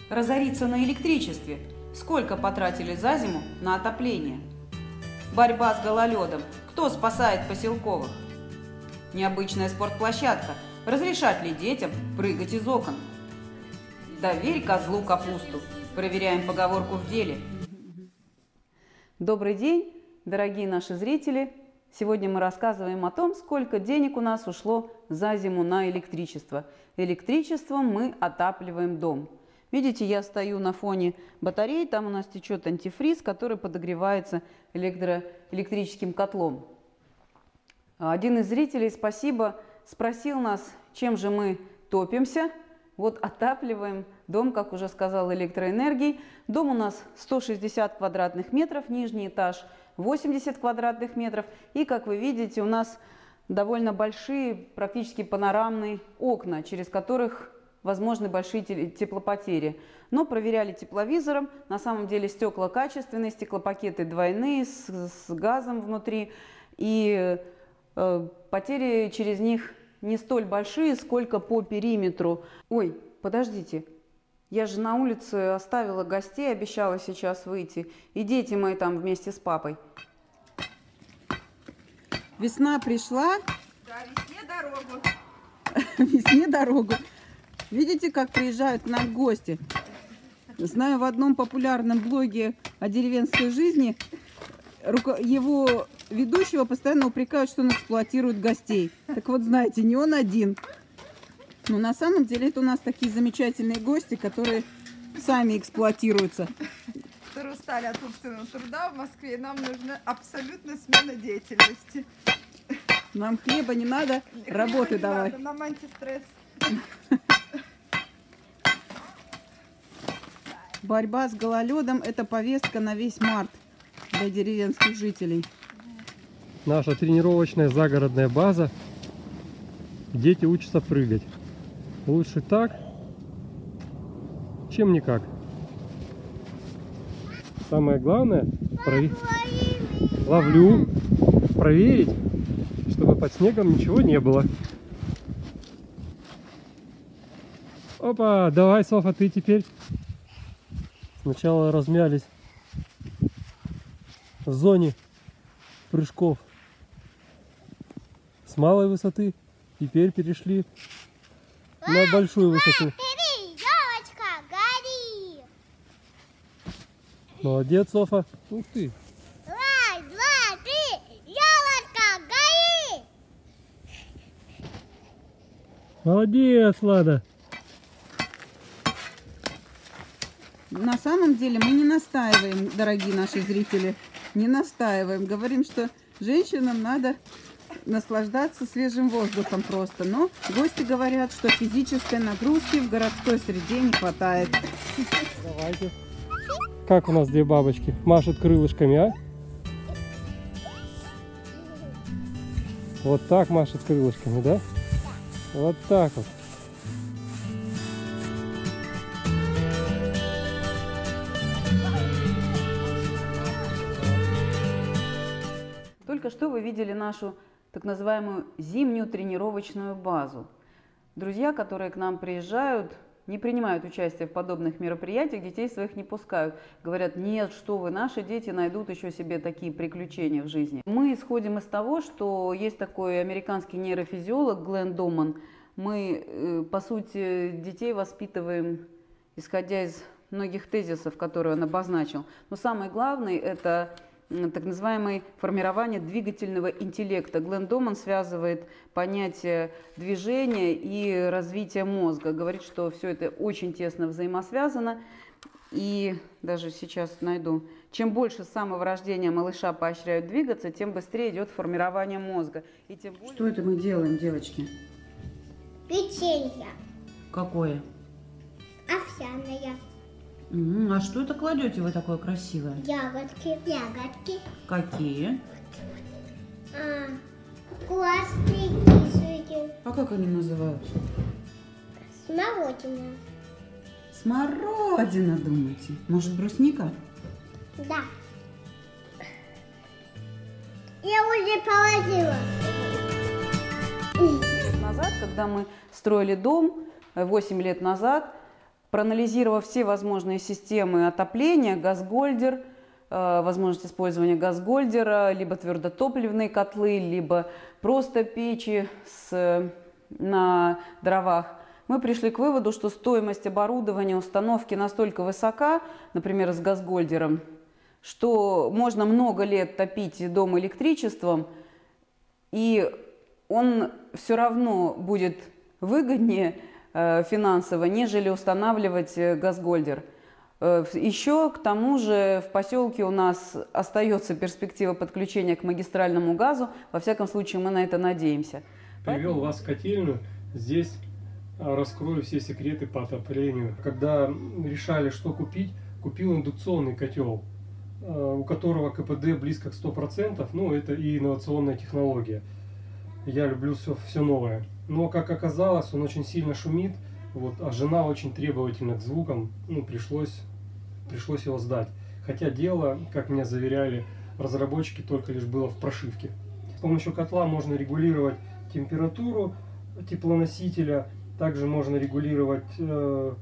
Разориться на электричестве. Сколько потратили за зиму на отопление? Борьба с гололедом. Кто спасает поселковых? Необычная спортплощадка. Разрешать ли детям прыгать из окон? Доверь козлу капусту. Проверяем поговорку в деле. Добрый день, дорогие наши зрители. Сегодня мы рассказываем о том, сколько денег у нас ушло за зиму на электричество. Электричеством мы отапливаем дом. Видите, я стою на фоне батареи, там у нас течет антифриз, который подогревается электрическим котлом. Один из зрителей, спасибо, спросил нас, чем же мы топимся. Вот отапливаем дом, как уже сказал, электроэнергией. Дом у нас 160 квадратных метров, нижний этаж 80 квадратных метров. И, как вы видите, у нас довольно большие, практически панорамные окна, через которых возможны большие теплопотери. Но проверяли тепловизором. На самом деле стекла качественные, стеклопакеты двойные, с газом внутри. И потери через них не столь большие, сколько по периметру. Ой, подождите, я же на улице оставила гостей, обещала сейчас выйти. И дети мои там вместе с папой. Весна пришла. Да, весне дорогу. Весне дорогу. Видите, как приезжают к нам гости? Знаю, в одном популярном блоге о деревенской жизни его ведущего постоянно упрекают, что он эксплуатирует гостей. Так вот, знаете, не он один. Но на самом деле это у нас такие замечательные гости, которые сами эксплуатируются. Которые устали от умственного труда в Москве, и нам нужна абсолютно смена деятельности. Нам хлеба не надо, работы давай. Надо, нам антистресс. Борьба с гололедом – это повестка на весь март для деревенских жителей. Наша тренировочная загородная база. Дети учатся прыгать. Лучше так, чем никак. Самое главное ловлю, проверить, чтобы под снегом ничего не было. Опа, давай, Софа, ты теперь. Сначала размялись в зоне прыжков с малой высоты, теперь перешли на большую высоту. Елочка, гори! Молодец, Софа. Ух ты. Раз, два, три, елочка, гори! Молодец, Лада. На самом деле мы не настаиваем, дорогие наши зрители, не настаиваем. Говорим, что женщинам надо наслаждаться свежим воздухом просто. Но гости говорят, что физической нагрузки в городской среде не хватает. Давайте. Как у нас две бабочки машут крылышками, а? Вот так машут крылышками, да? Вот так вот. Только что вы видели нашу так называемую зимнюю тренировочную базу. Друзья, которые к нам приезжают, не принимают участие в подобных мероприятиях, детей своих не пускают. Говорят, нет, что вы, наши дети найдут еще себе такие приключения в жизни. Мы исходим из того, что есть такой американский нейрофизиолог Глен Доман. Мы, по сути, детей воспитываем, исходя из многих тезисов, которые он обозначил. Но самый главный – это так называемое формирование двигательного интеллекта. Глен Доман связывает понятие движения и развития мозга. Говорит, что все это очень тесно взаимосвязано. И даже сейчас найду. Чем больше с самого рождения малыша поощряют двигаться, тем быстрее идет формирование мозга. И тем более... Что это мы делаем, девочки? Печенье. Какое? Овсяное. А что это кладете вы такое красивое? Ягодки. Ягодки. Какие? Классные, кисленькие. А как они называются? Смородина. Смородина, думаете? Может, брусника? Да. Я уже положила. Назад, когда мы строили дом, 8 лет назад, Проанализировав все возможные системы отопления, Газгольдер, возможность использования Газгольдера, либо твердотопливные котлы, либо просто печи на дровах, мы пришли к выводу, что стоимость оборудования установки настолько высока, например, с Газгольдером, что можно много лет топить дом электричеством, и он все равно будет выгоднее финансово, нежели устанавливать Газгольдер. Еще к тому же в поселке у нас остается перспектива подключения к магистральному газу. Во всяком случае, мы на это надеемся. Привел вас в котельную. Здесь раскрою все секреты по отоплению. Когда решали, что купить, купил индукционный котел, у которого КПД близко к 100%. Ну, это и инновационная технология. Я люблю все новое. Но, как оказалось, он очень сильно шумит. Вот, а жена очень требовательна к звукам, ну, пришлось его сдать. Хотя дело, как меня заверяли разработчики, только лишь было в прошивке. С помощью котла можно регулировать температуру теплоносителя, также можно регулировать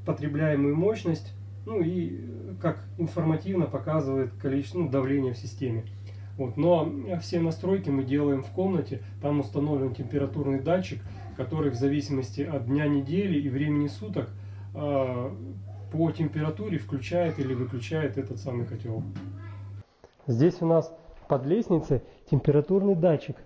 потребляемую мощность, ну и как информативно показывает количество, давления в системе. Вот. Но все настройки мы делаем в комнате, там установлен температурный датчик, который в зависимости от дня недели и времени суток по температуре включает или выключает этот самый котел. Здесь у нас под лестницей температурный датчик.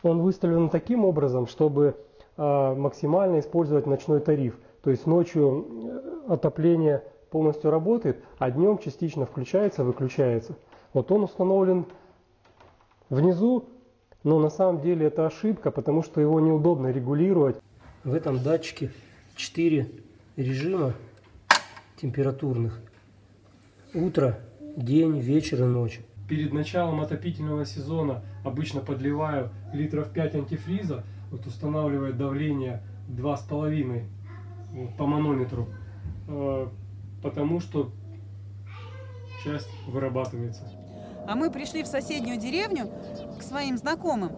Он выставлен таким образом, чтобы максимально использовать ночной тариф. То есть ночью отопление полностью работает, а днем частично включается, выключается. Вот он установлен внизу, но на самом деле это ошибка, потому что его неудобно регулировать. В этом датчике 4 режима температурных. Утро, день, вечер и ночь. Перед началом отопительного сезона обычно подливаю литров 5 антифриза, вот устанавливаю давление 2,5 вот, по манометру, потому что часть вырабатывается. А мы пришли в соседнюю деревню к своим знакомым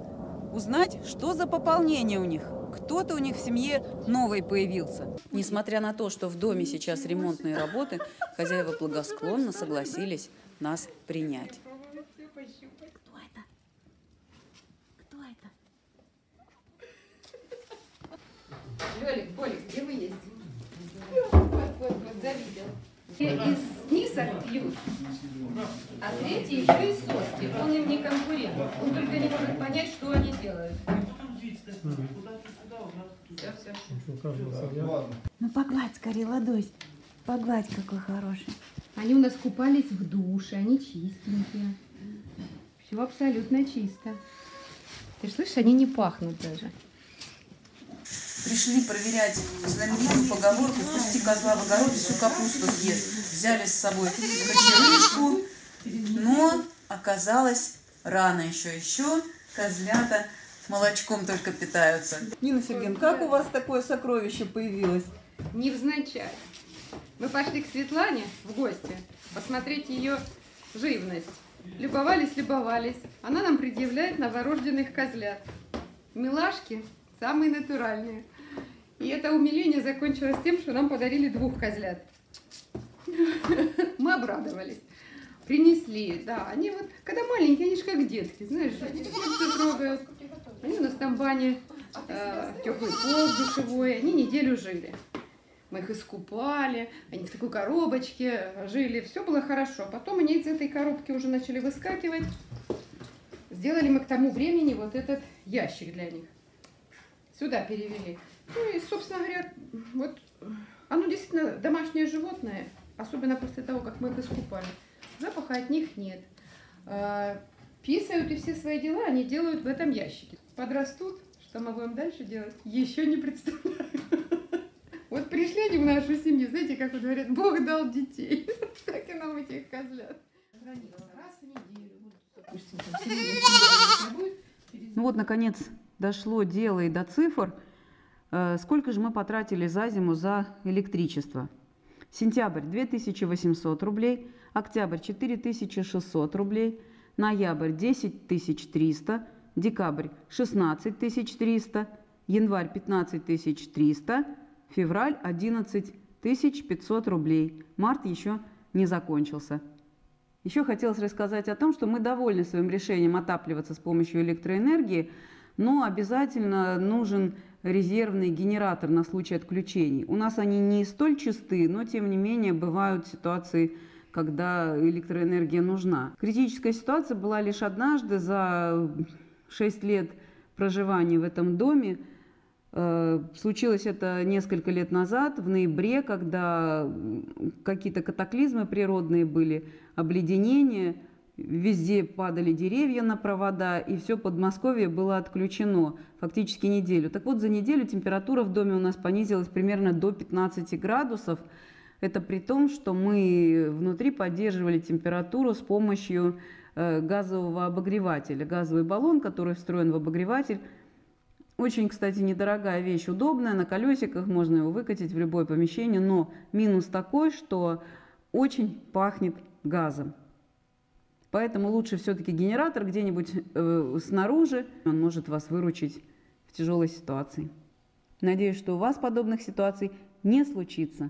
узнать, что за пополнение у них. Кто-то у них в семье новый появился. Несмотря на то, что в доме сейчас ремонтные работы, хозяева благосклонно согласились нас принять. Кто это? Кто это? Лёлик, Болик, где вы есть? Вот, завидел. Из низок пьют, а третий еще из соски. Он им не конкурент. Он только не может понять, что они делают. Все. Ну погладь скорее ладошь. Погладь, какой хороший. Они у нас купались в душе, они чистенькие. Все абсолютно чисто. Ты ж слышишь, они не пахнут даже. Пришли проверять знаменитую поговорку «Пусти козла в огород, всю капусту съест». Взяли с собой кочерышку, но оказалось рано еще. Козлята молочком только питаются. Нина Сергеевна, как у вас такое сокровище появилось? Невзначай. Мы пошли к Светлане в гости посмотреть ее живность. Любовались. Она нам предъявляет новорожденных козлят. Милашки самые натуральные. И это умиление закончилось тем, что нам подарили 2 козлят. Мы обрадовались. Принесли, да. Они вот, когда маленькие, они же как детки, знаешь, сердце трогают. Они у нас там в бане, теплый пол душевой, они неделю жили. Мы их искупали, они в такой коробочке жили, все было хорошо. Потом они из этой коробки уже начали выскакивать. Сделали мы к тому времени вот этот ящик для них. Сюда перевели. Ну и, собственно говоря, вот оно действительно домашнее животное, особенно после того, как мы их искупали. Запаха от них нет. Писают и все свои дела они делают в этом ящике. Подрастут, что мы будем дальше делать, еще не представляю. Вот пришли они в нашу семью, знаете, как вот говорят, Бог дал детей. Так и нам этих козлят. Раз в неделю. Ну вот, наконец, дошло дело и до цифр. Сколько же мы потратили за зиму за электричество? Сентябрь 2800 рублей, октябрь 4600 рублей, ноябрь 10300, декабрь 16300, январь 15300, февраль 11300. 500 рублей. Март еще не закончился. Еще хотелось рассказать о том, что мы довольны своим решением отапливаться с помощью электроэнергии, но обязательно нужен резервный генератор на случай отключений. У нас они не столь чисты, но тем не менее бывают ситуации, когда электроэнергия нужна. Критическая ситуация была лишь однажды за 6 лет проживания в этом доме. Случилось это несколько лет назад, в ноябре, когда какие-то катаклизмы природные были, обледенения, везде падали деревья на провода, и все Подмосковье было отключено фактически неделю. Так вот, за неделю температура в доме у нас понизилась примерно до 15 градусов. Это при том, что мы внутри поддерживали температуру с помощью газового обогревателя. Газовый баллон, который встроен в обогреватель. Очень, кстати, недорогая вещь, удобная, на колесиках, можно его выкатить в любое помещение, но минус такой, что очень пахнет газом. Поэтому лучше все-таки генератор где-нибудь снаружи, он может вас выручить в тяжелой ситуации. Надеюсь, что у вас подобных ситуаций не случится.